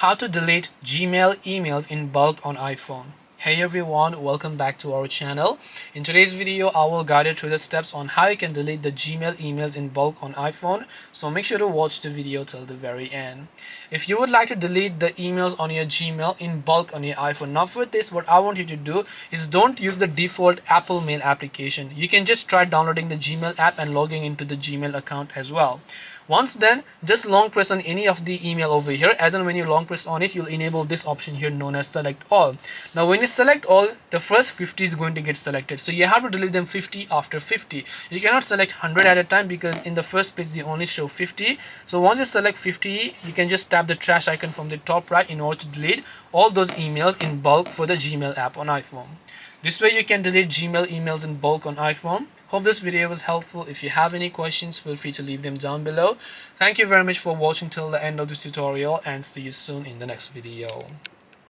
How to delete Gmail emails in bulk on iPhone. Hey everyone, welcome back to our channel. In today's video, I will guide you through the steps on how you can delete the Gmail emails in bulk on iPhone. So make sure to watch the video till the very end. If you would like to delete the emails on your Gmail in bulk on your iPhone, now for this, what I want you to do is don't use the default Apple Mail application. You can just try downloading the Gmail app and logging into the Gmail account as well. Once done, just long press on any of the email over here, as and when you long press on it, you'll enable this option here known as select all. Now when you select all, the first 50 is going to get selected, so you have to delete them 50 after 50. You cannot select 100 at a time because in the first place they only show 50. So once you select 50, you can just tap the trash icon from the top right in order to delete all those emails in bulk for the Gmail app on iPhone. This way you can delete Gmail emails in bulk on iPhone. Hope this video was helpful. If you have any questions, feel free to leave them down below. Thank you very much for watching till the end of this tutorial, and see you soon in the next video.